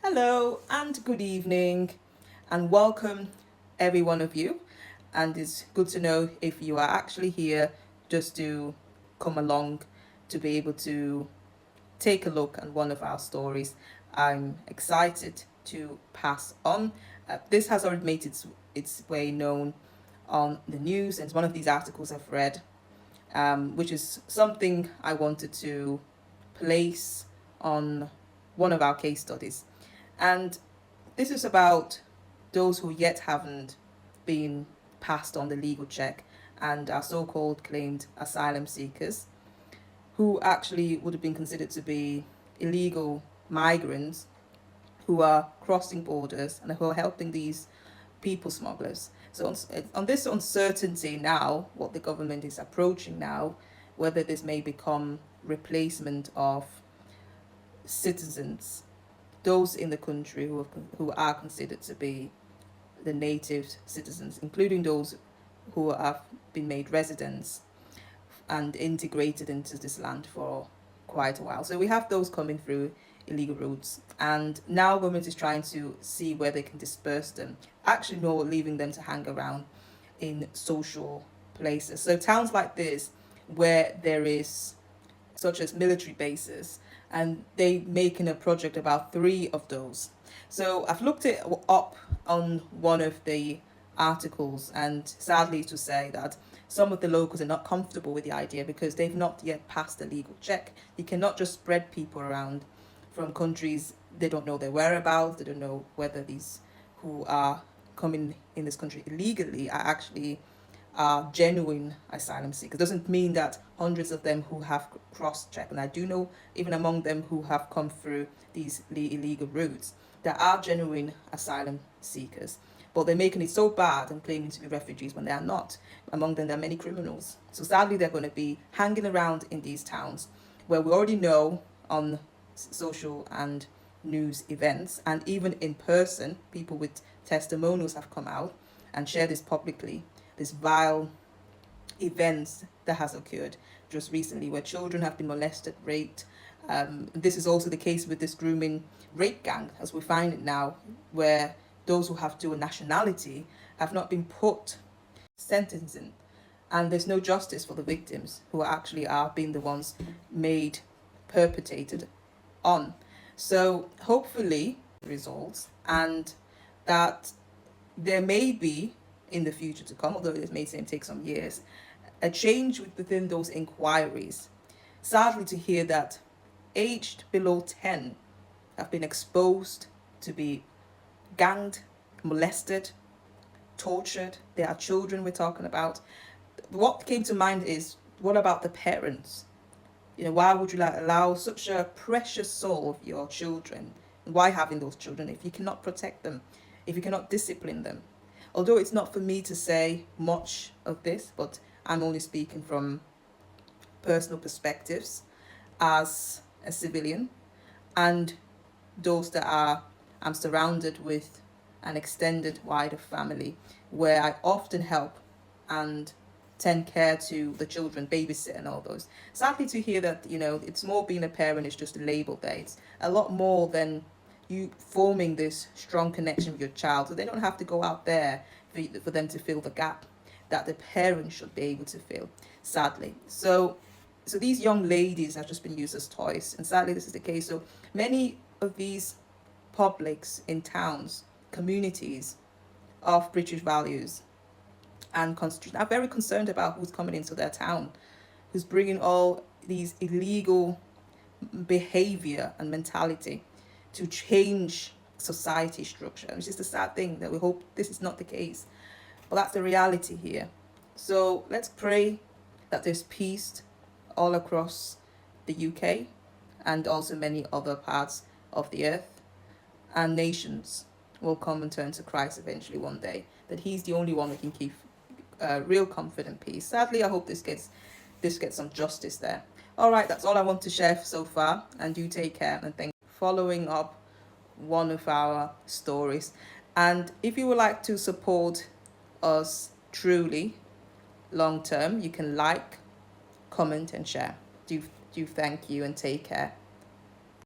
Hello and good evening, and welcome every one of you. And it's good to know if you are actually here just to come along to be able to take a look at one of our stories. I'm excited to pass on. This has already made its way known on the news, and it's one of these articles I've read, which is something I wanted to place on one of our case studies. And this is about those who yet haven't been passed on the legal check and are so-called claimed asylum seekers, who actually would have been considered to be illegal migrants who are crossing borders and who are helping these people smugglers. So on this uncertainty now, what the government is approaching now, whether this may become replacement of citizens, those in the country who are considered to be the native citizens, including those who have been made residents and integrated into this land for quite a while. So we have those coming through illegal routes, and now government is trying to see where they can disperse them, actually not leaving them to hang around in social places. So towns like this, where there is such as military bases, and they making a project about 3 of those. So I've looked it up on one of the articles, and sadly to say that some of the locals are not comfortable with the idea because they've not yet passed the legal check. You cannot just spread people around from countries they don't know their whereabouts, they don't know whether these who are coming in this country illegally are actually genuine asylum seekers. Doesn't mean that hundreds of them who have cross-checked, and I do know even among them who have come through these illegal routes, there are genuine asylum seekers, but they're making it so bad and claiming to be refugees when they are not. Among them, there are many criminals. So sadly, they're going to be hanging around in these towns where we already know on social and news events, and even in person, people with testimonials have come out and shared this publicly, this vile events that has occurred just recently where children have been molested, raped. This is also the case with this grooming rape gang, as we find it now, where those who have dual nationality have not been put sentencing, and there's no justice for the victims who actually are being the ones made perpetrated on. So hopefully results, and that there may be in the future to come, although it may take some years, a change within those inquiries. Sadly to hear that aged below 10 have been exposed to be ganged, molested, tortured. There are children we're talking about. What came to mind is, what about the parents? Why would you allow such a precious soul of your children? Why having those children if you cannot protect them, if you cannot discipline them? Although it's not for me to say much of this, but I'm only speaking from personal perspectives as a civilian, and those that I'm surrounded with an extended wider family where I often help and tend care to the children, babysit and all those. Sadly to hear that, it's more being a parent is just a label there. It's a lot more than you forming this strong connection with your child, so they don't have to go out there for them to fill the gap that the parents should be able to fill, sadly. So these young ladies have just been used as toys, and sadly this is the case. So many of these publics in towns, communities of British values and constitution are very concerned about who's coming into their town, who's bringing all these illegal behavior and mentality to change society structure. Which is the sad thing, that we hope this is not the case, but that's the reality here. So let's pray that there's peace all across the UK and also many other parts of the earth, and nations will come and turn to Christ eventually one day, that he's the only one that can keep real comfort and peace. Sadly, I hope this gets some justice there. All right, that's all I want to share so far, and you take care, and thank you for following up one of our stories. And if you would like to support us truly long term, you can like, comment and share. Do thank you and take care.